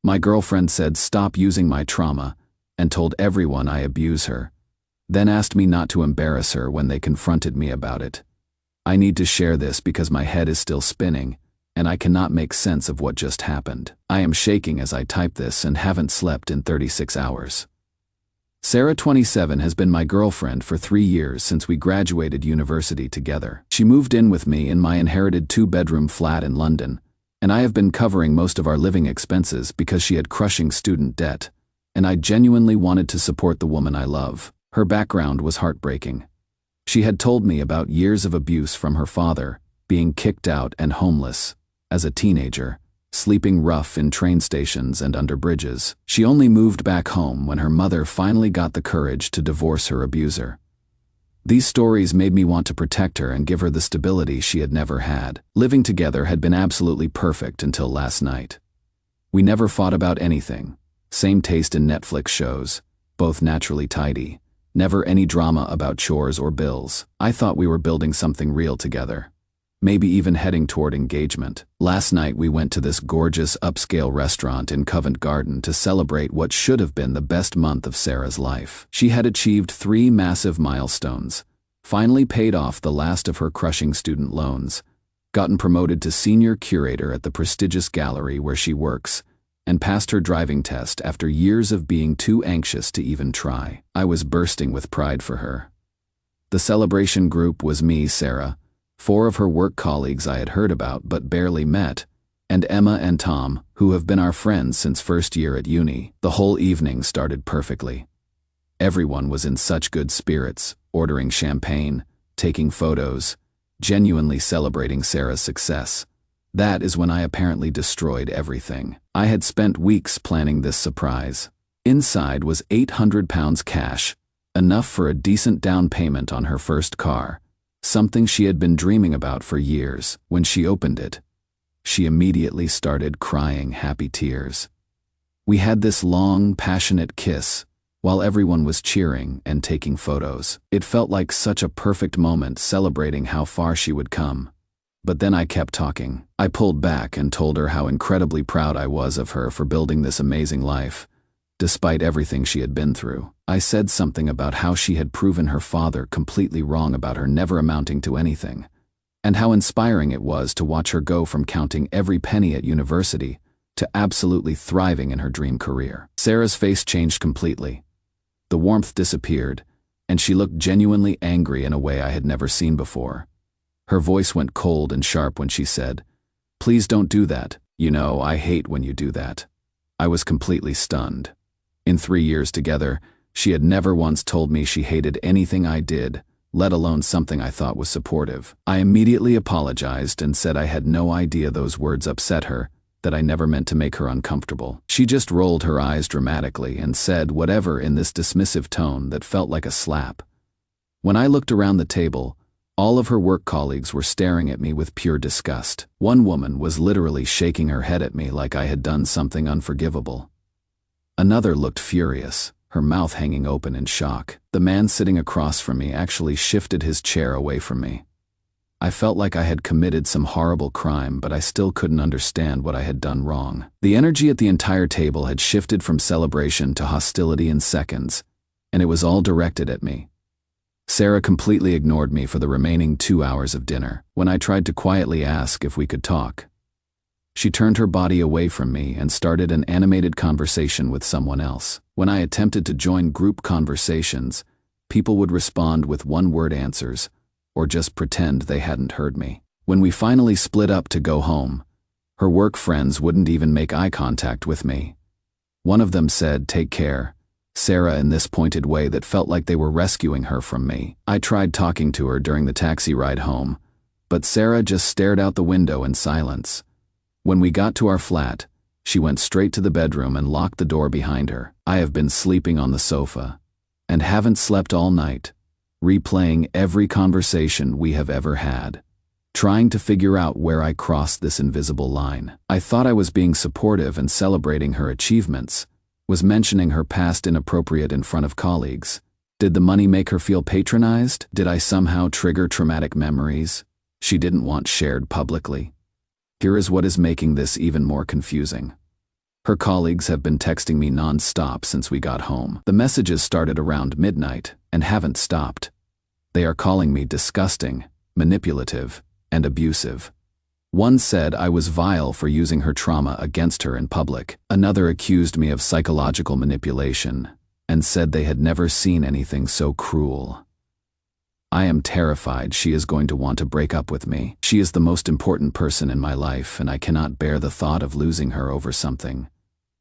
My girlfriend said stop using my trauma and told everyone I abuse her, then asked me not to embarrass her when they confronted me about it. I need to share this because my head is still spinning, and I cannot make sense of what just happened. I am shaking as I type this and haven't slept in 36 hours. Sarah, 27, has been my girlfriend for 3 years since we graduated university together. She moved in with me in my inherited 2-bedroom flat in London, and I have been covering most of our living expenses because she had crushing student debt, and I genuinely wanted to support the woman I love. Her background was heartbreaking. She had told me about years of abuse from her father, being kicked out and homeless as a teenager, sleeping rough in train stations and under bridges. She only moved back home when her mother finally got the courage to divorce her abuser. These stories made me want to protect her and give her the stability she had never had. Living together had been absolutely perfect until last night. We never fought about anything. Same taste in Netflix shows, both naturally tidy. Never any drama about chores or bills. I thought we were building something real together. Maybe even heading toward engagement. Last night we went to this gorgeous upscale restaurant in Covent Garden to celebrate what should have been the best month of Sarah's life. She had achieved 3 massive milestones, finally paid off the last of her crushing student loans, gotten promoted to senior curator at the prestigious gallery where she works, and passed her driving test after years of being too anxious to even try. I was bursting with pride for her. The celebration group was me, Sarah, 4 of her work colleagues I had heard about but barely met, and Emma and Tom, who have been our friends since first year at uni. The whole evening started perfectly. Everyone was in such good spirits, ordering champagne, taking photos, genuinely celebrating Sarah's success. That is when I apparently destroyed everything. I had spent weeks planning this surprise. Inside was £800 cash, enough for a decent down payment on her first car, something she had been dreaming about for years. When she opened it, she immediately started crying happy tears. We had this long, passionate kiss while everyone was cheering and taking photos. It felt like such a perfect moment, celebrating how far she would come. But then I kept talking. I pulled back and told her how incredibly proud I was of her for building this amazing life, despite everything she had been through. I said something about how she had proven her father completely wrong about her never amounting to anything, and how inspiring it was to watch her go from counting every penny at university to absolutely thriving in her dream career. Sarah's face changed completely. The warmth disappeared, and she looked genuinely angry in a way I had never seen before. Her voice went cold and sharp when she said, "Please don't do that. You know, I hate when you do that." I was completely stunned. In 3 years together, she had never once told me she hated anything I did, let alone something I thought was supportive. I immediately apologized and said I had no idea those words upset her, that I never meant to make her uncomfortable. She just rolled her eyes dramatically and said whatever in this dismissive tone that felt like a slap. When I looked around the table, all of her work colleagues were staring at me with pure disgust. One woman was literally shaking her head at me like I had done something unforgivable. Another looked furious, her mouth hanging open in shock. The man sitting across from me actually shifted his chair away from me. I felt like I had committed some horrible crime, but I still couldn't understand what I had done wrong. The energy at the entire table had shifted from celebration to hostility in seconds, and it was all directed at me. Sarah completely ignored me for the remaining 2 hours of dinner. When I tried to quietly ask if we could talk, she turned her body away from me and started an animated conversation with someone else. When I attempted to join group conversations, people would respond with one-word answers, or just pretend they hadn't heard me. When we finally split up to go home, her work friends wouldn't even make eye contact with me. One of them said, "Take care, Sarah," in this pointed way that felt like they were rescuing her from me. I tried talking to her during the taxi ride home, but Sarah just stared out the window in silence. When we got to our flat, she went straight to the bedroom and locked the door behind her. I have been sleeping on the sofa, and haven't slept all night, replaying every conversation we have ever had, trying to figure out where I crossed this invisible line. I thought I was being supportive and celebrating her achievements, was mentioning her past inappropriate in front of colleagues. Did the money make her feel patronized? Did I somehow trigger traumatic memories she didn't want shared publicly? Here is what is making this even more confusing. Her colleagues have been texting me non-stop since we got home. The messages started around midnight and haven't stopped. They are calling me disgusting, manipulative, and abusive. One said I was vile for using her trauma against her in public. Another accused me of psychological manipulation and said they had never seen anything so cruel. I am terrified she is going to want to break up with me. She is the most important person in my life, and I cannot bear the thought of losing her over something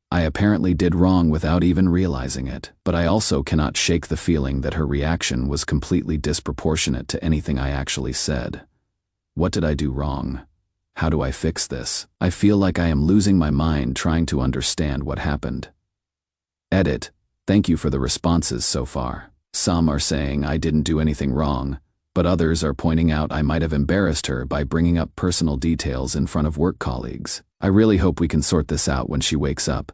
I apparently did wrong without even realizing it. But I also cannot shake the feeling that her reaction was completely disproportionate to anything I actually said. What did I do wrong? How do I fix this? I feel like I am losing my mind trying to understand what happened. Edit. Thank you for the responses so far. Some are saying I didn't do anything wrong, but others are pointing out I might have embarrassed her by bringing up personal details in front of work colleagues. I really hope we can sort this out when she wakes up.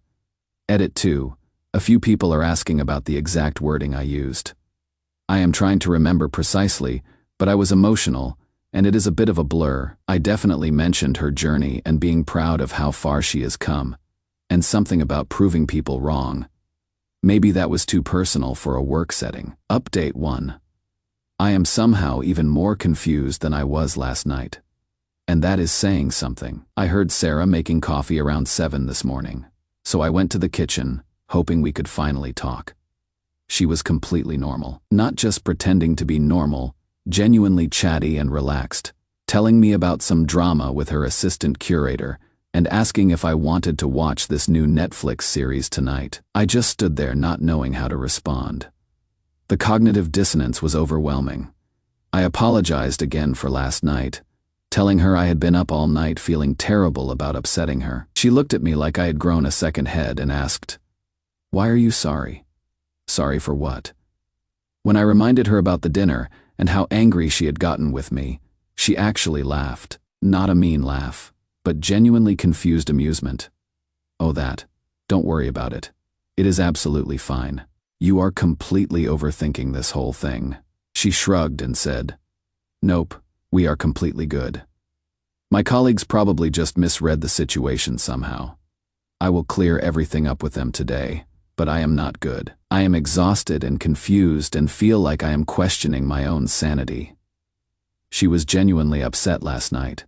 Edit 2. A few people are asking about the exact wording I used. I am trying to remember precisely, but I was emotional, and it is a bit of a blur. I definitely mentioned her journey and being proud of how far she has come, and something about proving people wrong. Maybe that was too personal for a work setting. Update 1. I am somehow even more confused than I was last night. And that is saying something. I heard Sarah making coffee around 7 this morning, so I went to the kitchen, hoping we could finally talk. She was completely normal. Not just pretending to be normal, genuinely chatty and relaxed, telling me about some drama with her assistant curator, and asking if I wanted to watch this new Netflix series tonight. I just stood there not knowing how to respond. The cognitive dissonance was overwhelming. I apologized again for last night, telling her I had been up all night feeling terrible about upsetting her. She looked at me like I had grown a second head and asked, "Why are you sorry?" Sorry for what? When I reminded her about the dinner and how angry she had gotten with me, she actually laughed. Not a mean laugh, but genuinely confused amusement. "Oh, that. Don't worry about it. It is absolutely fine. You are completely overthinking this whole thing." She shrugged and said, "Nope, we are completely good. My colleagues probably just misread the situation somehow. I will clear everything up with them today, but I am not good. I am exhausted and confused and feel like I am questioning my own sanity." She was genuinely upset last night.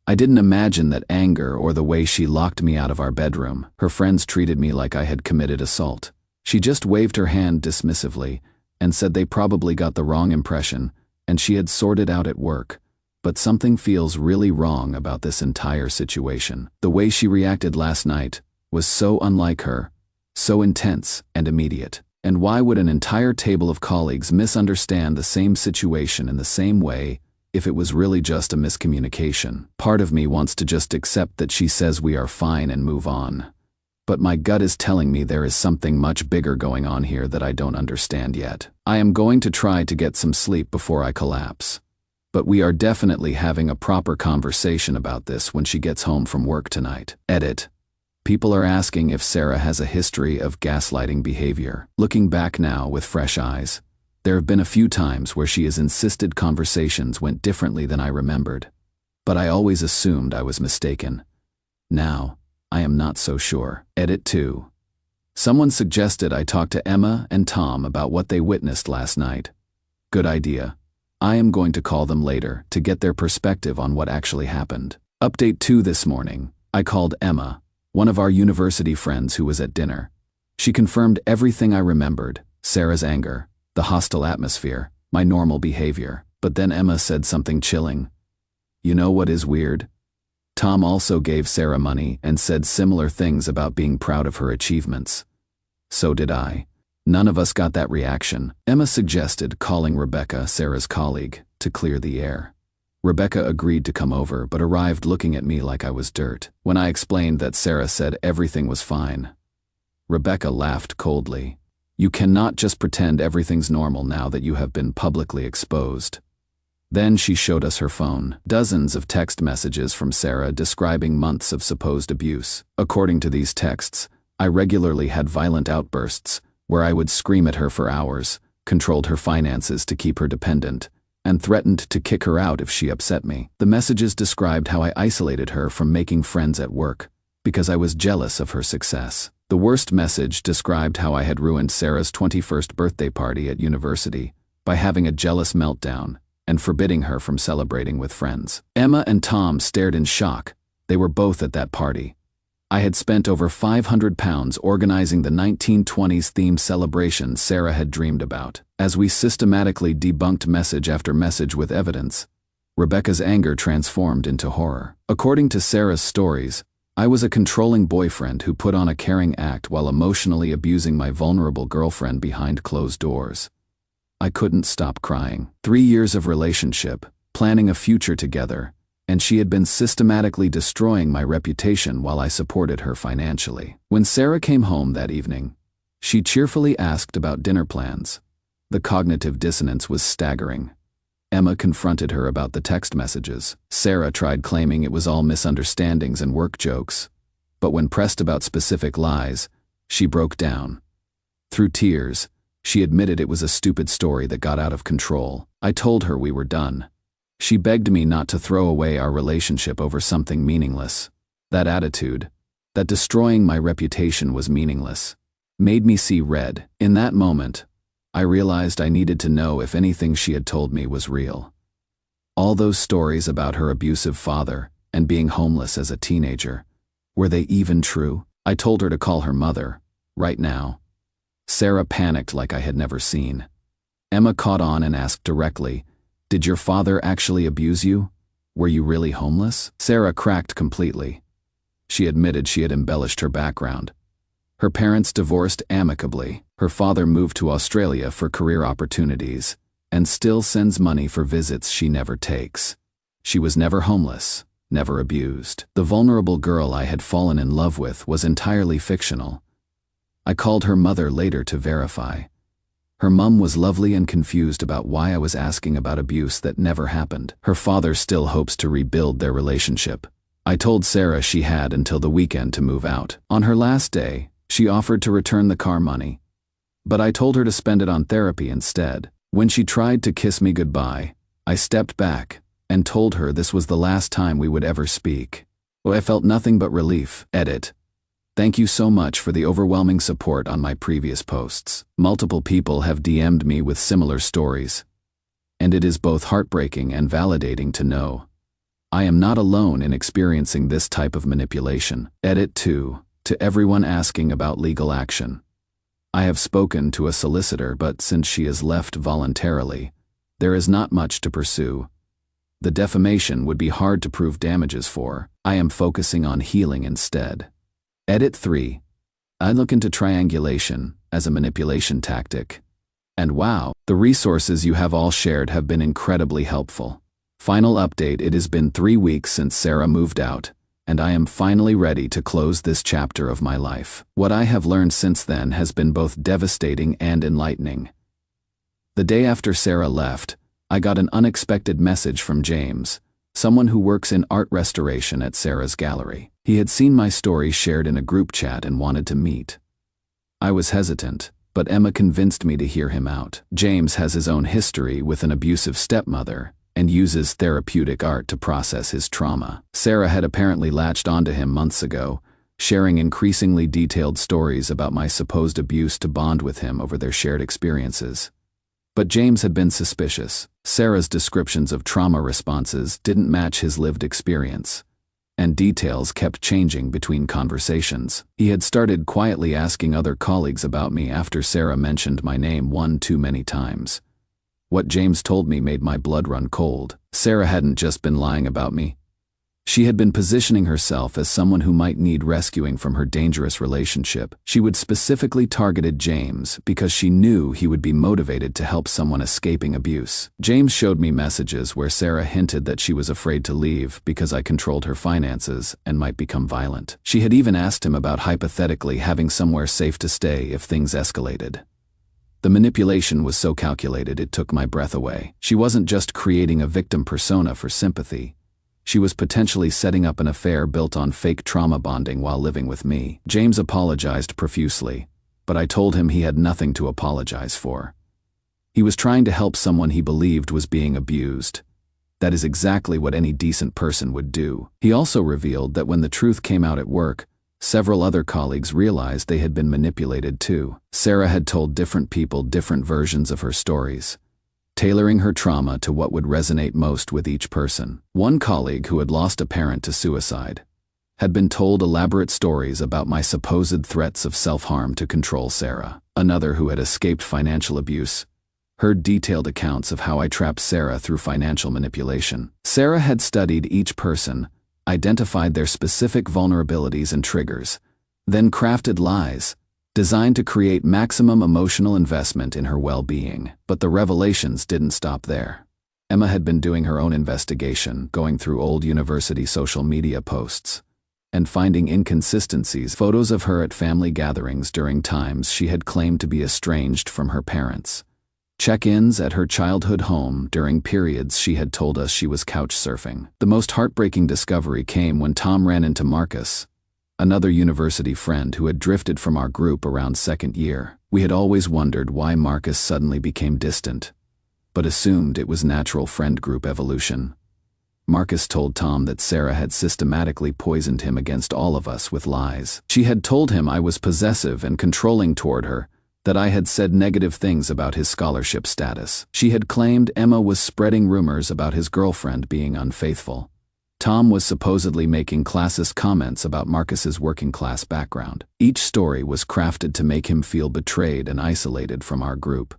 I didn't imagine that anger or the way she locked me out of our bedroom. Her friends treated me like I had committed assault. She just waved her hand dismissively and said they probably got the wrong impression and she had sorted out at work. But something feels really wrong about this entire situation. The way she reacted last night was so unlike her, so intense and immediate. And why would an entire table of colleagues misunderstand the same situation in the same way if it was really just a miscommunication? Part of me wants to just accept that she says we are fine and move on. But my gut is telling me there is something much bigger going on here that I don't understand yet. I am going to try to get some sleep before I collapse. But we are definitely having a proper conversation about this when she gets home from work tonight. Edit. People are asking if Sarah has a history of gaslighting behavior. Looking back now with fresh eyes, there have been a few times where she has insisted conversations went differently than I remembered. But I always assumed I was mistaken. Now, I am not so sure. Edit 2. Someone suggested I talk to Emma and Tom about what they witnessed last night. Good idea. I am going to call them later to get their perspective on what actually happened. Update 2 this morning. I called Emma, one of our university friends who was at dinner. She confirmed everything I remembered: Sarah's anger, the hostile atmosphere, my normal behavior. But then Emma said something chilling. "You know what is weird? Tom also gave Sarah money and said similar things about being proud of her achievements. So did I. None of us got that reaction." Emma suggested calling Rebecca, Sarah's colleague, to clear the air. Rebecca agreed to come over but arrived looking at me like I was dirt. When I explained that Sarah said everything was fine, Rebecca laughed coldly. "You cannot just pretend everything's normal now that you have been publicly exposed." Then she showed us her phone. Dozens of text messages from Sarah describing months of supposed abuse. According to these texts, I regularly had violent outbursts, where I would scream at her for hours, controlled her finances to keep her dependent, and threatened to kick her out if she upset me. The messages described how I isolated her from making friends at work, because I was jealous of her success. The worst message described how I had ruined Sarah's 21st birthday party at university by having a jealous meltdown and forbidding her from celebrating with friends. Emma and Tom stared in shock. They were both at that party. I had spent over £500 organizing the 1920s themed celebration Sarah had dreamed about. As we systematically debunked message after message with evidence, Rebecca's anger transformed into horror. According to Sarah's stories, I was a controlling boyfriend who put on a caring act while emotionally abusing my vulnerable girlfriend behind closed doors. I couldn't stop crying. 3 years of relationship, planning a future together, and she had been systematically destroying my reputation while I supported her financially. When Sarah came home that evening, she cheerfully asked about dinner plans. The cognitive dissonance was staggering. Emma confronted her about the text messages. Sarah tried claiming it was all misunderstandings and work jokes, but when pressed about specific lies, she broke down. Through tears, she admitted it was a stupid story that got out of control. I told her we were done. She begged me not to throw away our relationship over something meaningless. That attitude, that destroying my reputation was meaningless, made me see red. In that moment, I realized I needed to know if anything she had told me was real. All those stories about her abusive father and being homeless as a teenager, were they even true? I told her to call her mother, right now. Sarah panicked like I had never seen. Emma caught on and asked directly, "Did your father actually abuse you? Were you really homeless?" Sarah cracked completely. She admitted she had embellished her background. Her parents divorced amicably. Her father moved to Australia for career opportunities and still sends money for visits she never takes. She was never homeless, never abused. The vulnerable girl I had fallen in love with was entirely fictional. I called her mother later to verify. Her mum was lovely and confused about why I was asking about abuse that never happened. Her father still hopes to rebuild their relationship. I told Sarah she had until the weekend to move out. On her last day, she offered to return the car money, but I told her to spend it on therapy instead. When she tried to kiss me goodbye, I stepped back and told her this was the last time we would ever speak. I felt nothing but relief. Edit. Thank you so much for the overwhelming support on my previous posts. Multiple people have DM'd me with similar stories, and it is both heartbreaking and validating to know I am not alone in experiencing this type of manipulation. Edit 2. To everyone asking about legal action. I have spoken to a solicitor, but since she has left voluntarily, there is not much to pursue. The defamation would be hard to prove damages for. I am focusing on healing instead. Edit 3. I look into triangulation as a manipulation tactic. And wow, the resources you have all shared have been incredibly helpful. Final update: it has been 3 weeks since Sarah moved out, and I am finally ready to close this chapter of my life. What I have learned since then has been both devastating and enlightening. The day after Sarah left, I got an unexpected message from James, someone who works in art restoration at Sarah's gallery. He had seen my story shared in a group chat and wanted to meet. I was hesitant, but Emma convinced me to hear him out. James has his own history with an abusive stepmother and uses therapeutic art to process his trauma. Sarah had apparently latched onto him months ago, sharing increasingly detailed stories about my supposed abuse to bond with him over their shared experiences. But James had been suspicious. Sarah's descriptions of trauma responses didn't match his lived experience, and details kept changing between conversations. He had started quietly asking other colleagues about me after Sarah mentioned my name one too many times. What James told me made my blood run cold. Sarah hadn't just been lying about me. She had been positioning herself as someone who might need rescuing from her dangerous relationship. She would specifically targeted James because she knew he would be motivated to help someone escaping abuse. James showed me messages where Sarah hinted that she was afraid to leave because I controlled her finances and might become violent. She had even asked him about hypothetically having somewhere safe to stay if things escalated. The manipulation was so calculated it took my breath away. She wasn't just creating a victim persona for sympathy. She was potentially setting up an affair built on fake trauma bonding while living with me. James apologized profusely, but I told him he had nothing to apologize for. He was trying to help someone he believed was being abused. That is exactly what any decent person would do. He also revealed that when the truth came out at work, Several other colleagues realized they had been manipulated too. Sarah had told different people different versions of her stories, tailoring her trauma to what would resonate most with each person. One colleague who had lost a parent to suicide had been told elaborate stories about my supposed threats of self-harm to control Sarah. Another who had escaped financial abuse heard detailed accounts of how I trapped Sarah through financial manipulation. Sarah had studied each person, identified their specific vulnerabilities and triggers, then crafted lies designed to create maximum emotional investment in her well-being. But the revelations didn't stop there. Emma had been doing her own investigation, going through old university social media posts and finding inconsistencies, photos of her at family gatherings during times she had claimed to be estranged from her parents, check-ins at her childhood home during periods she had told us she was couch surfing. The most heartbreaking discovery came when Tom ran into Marcus, another university friend who had drifted from our group around second year. We had always wondered why Marcus suddenly became distant, but assumed it was natural friend group evolution. Marcus told Tom that Sarah had systematically poisoned him against all of us with lies. She had told him I was possessive and controlling toward her, that I had said negative things about his scholarship status. She had claimed Emma was spreading rumors about his girlfriend being unfaithful. Tom was supposedly making classist comments about Marcus's working-class background. Each story was crafted to make him feel betrayed and isolated from our group.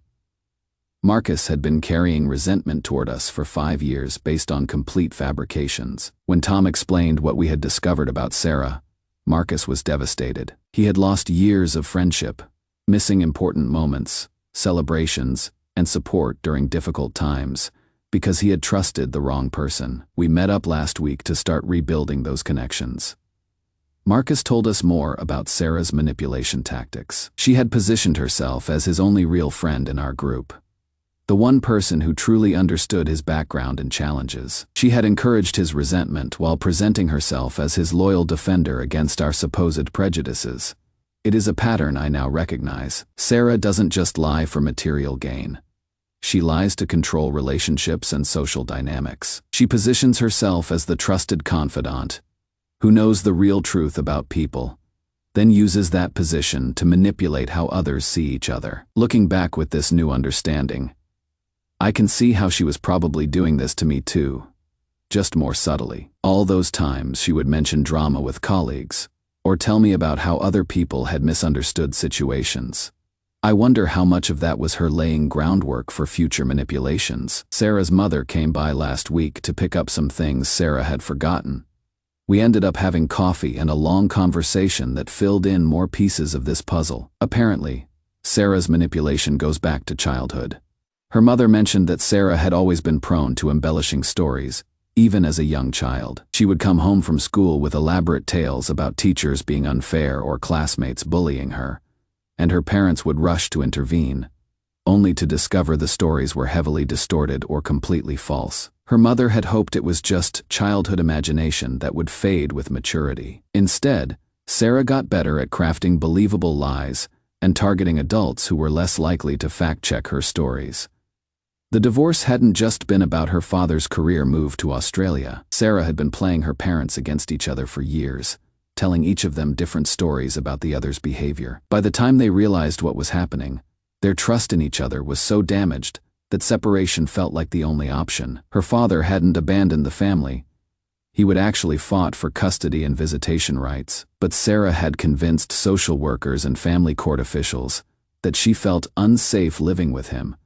Marcus had been carrying resentment toward us for 5 years based on complete fabrications. When Tom explained what we had discovered about Sarah, Marcus was devastated. He had lost years of friendship, missing important moments, celebrations, and support during difficult times, because he had trusted the wrong person. We met up last week to start rebuilding those connections. Marcus told us more about Sarah's manipulation tactics. She had positioned herself as his only real friend in our group, the one person who truly understood his background and challenges. She had encouraged his resentment while presenting herself as his loyal defender against our supposed prejudices. It is a pattern I now recognize. Sarah doesn't just lie for material gain. She lies to control relationships and social dynamics. She positions herself as the trusted confidant who knows the real truth about people, then uses that position to manipulate how others see each other. Looking back with this new understanding, I can see how she was probably doing this to me too, just more subtly. All those times she would mention drama with colleagues, or tell me about how other people had misunderstood situations. I wonder how much of that was her laying groundwork for future manipulations. Sarah's mother came by last week to pick up some things Sarah had forgotten. We ended up having coffee and a long conversation that filled in more pieces of this puzzle. Apparently, Sarah's manipulation goes back to childhood. Her mother mentioned that Sarah had always been prone to embellishing stories, even as a young child. She would come home from school with elaborate tales about teachers being unfair or classmates bullying her, and her parents would rush to intervene, only to discover the stories were heavily distorted or completely false. Her mother had hoped it was just childhood imagination that would fade with maturity. Instead, Sarah got better at crafting believable lies and targeting adults who were less likely to fact-check her stories. The divorce hadn't just been about her father's career move to Australia. Sarah had been playing her parents against each other for years, telling each of them different stories about the other's behavior. By the time they realized what was happening, their trust in each other was so damaged that separation felt like the only option. Her father hadn't abandoned the family. He would actually fought for custody and visitation rights, but Sarah had convinced social workers and family court officials that she felt unsafe living with him,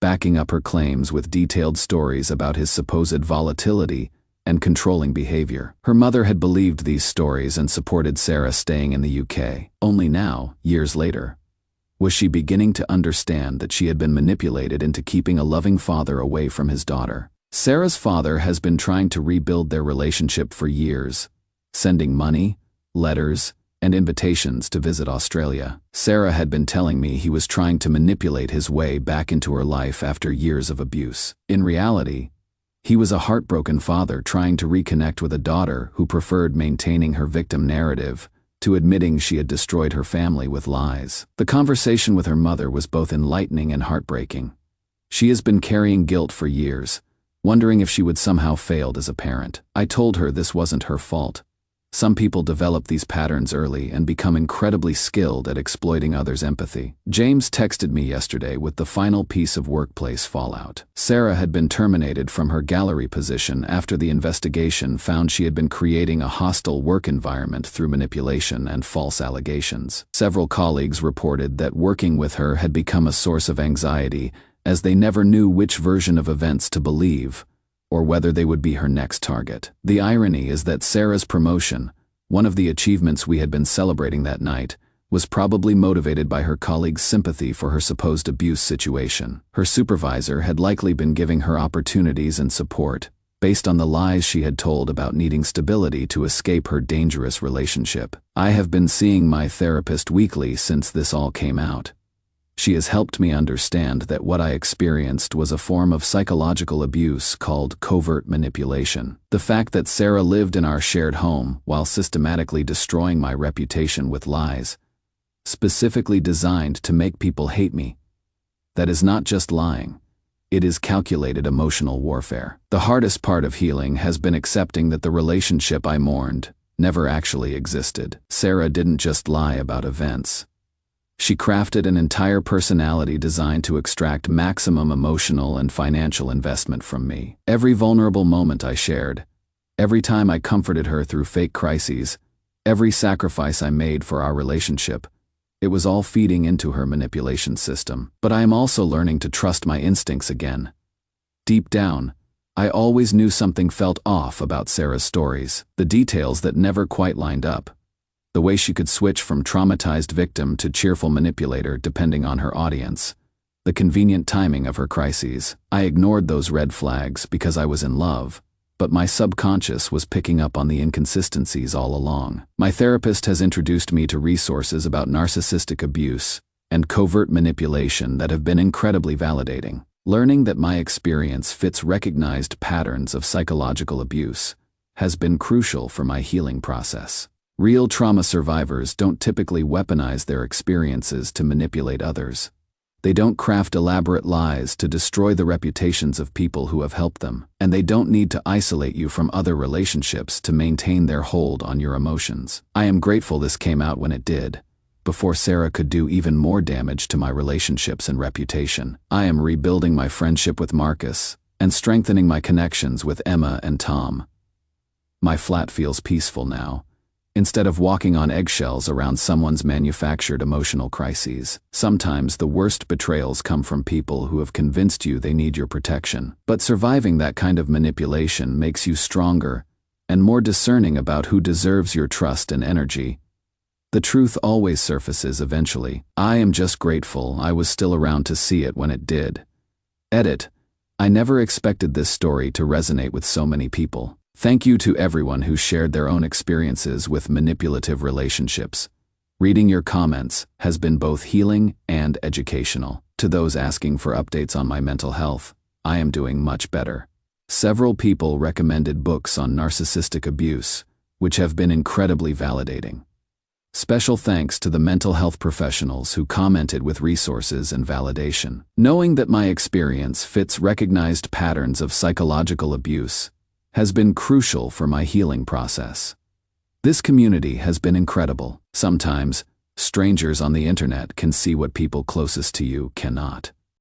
backing up her claims with detailed stories about his supposed volatility and controlling behavior. Her mother had believed these stories and supported Sarah staying in the UK. Only now, years later, was she beginning to understand that she had been manipulated into keeping a loving father away from his daughter. Sarah's father has been trying to rebuild their relationship for years, sending money, letters, and invitations to visit Australia. Sarah had been telling me he was trying to manipulate his way back into her life after years of abuse. In reality, he was a heartbroken father trying to reconnect with a daughter who preferred maintaining her victim narrative to admitting she had destroyed her family with lies. The conversation with her mother was both enlightening and heartbreaking. She has been carrying guilt for years, wondering if she would somehow failed as a parent. I told her this wasn't her fault. Some people develop these patterns early and become incredibly skilled at exploiting others' empathy. James texted me yesterday with the final piece of workplace fallout. Sarah had been terminated from her gallery position after the investigation found she had been creating a hostile work environment through manipulation and false allegations. Several colleagues reported that working with her had become a source of anxiety, as they never knew which version of events to believe, or whether they would be her next target. The irony is that Sarah's promotion, one of the achievements we had been celebrating that night, was probably motivated by her colleagues' sympathy for her supposed abuse situation. Her supervisor had likely been giving her opportunities and support, based on the lies she had told about needing stability to escape her dangerous relationship. I have been seeing my therapist weekly since this all came out. She has helped me understand that what I experienced was a form of psychological abuse called covert manipulation. The fact that Sarah lived in our shared home while systematically destroying my reputation with lies, specifically designed to make people hate me, that is not just lying. It is calculated emotional warfare. The hardest part of healing has been accepting that the relationship I mourned never actually existed. Sarah didn't just lie about events. She crafted an entire personality designed to extract maximum emotional and financial investment from me. Every vulnerable moment I shared, every time I comforted her through fake crises, every sacrifice I made for our relationship, it was all feeding into her manipulation system. But I am also learning to trust my instincts again. Deep down, I always knew something felt off about Sarah's stories, the details that never quite lined up. The way she could switch from traumatized victim to cheerful manipulator depending on her audience. The convenient timing of her crises. I ignored those red flags because I was in love, but my subconscious was picking up on the inconsistencies all along. My therapist has introduced me to resources about narcissistic abuse and covert manipulation that have been incredibly validating. Learning that my experience fits recognized patterns of psychological abuse has been crucial for my healing process. Real trauma survivors don't typically weaponize their experiences to manipulate others. They don't craft elaborate lies to destroy the reputations of people who have helped them, and they don't need to isolate you from other relationships to maintain their hold on your emotions. I am grateful this came out when it did, before Sarah could do even more damage to my relationships and reputation. I am rebuilding my friendship with Marcus and strengthening my connections with Emma and Tom. My flat feels peaceful now, instead of walking on eggshells around someone's manufactured emotional crises. Sometimes the worst betrayals come from people who have convinced you they need your protection. But surviving that kind of manipulation makes you stronger and more discerning about who deserves your trust and energy. The truth always surfaces eventually. I am just grateful I was still around to see it when it did. Edit. I never expected this story to resonate with so many people. Thank you to everyone who shared their own experiences with manipulative relationships. Reading your comments has been both healing and educational. To those asking for updates on my mental health, I am doing much better. Several people recommended books on narcissistic abuse, which have been incredibly validating. Special thanks to the mental health professionals who commented with resources and validation. Knowing that my experience fits recognized patterns of psychological abuse has been crucial for my healing process. This community has been incredible. Sometimes, strangers on the internet can see what people closest to you cannot.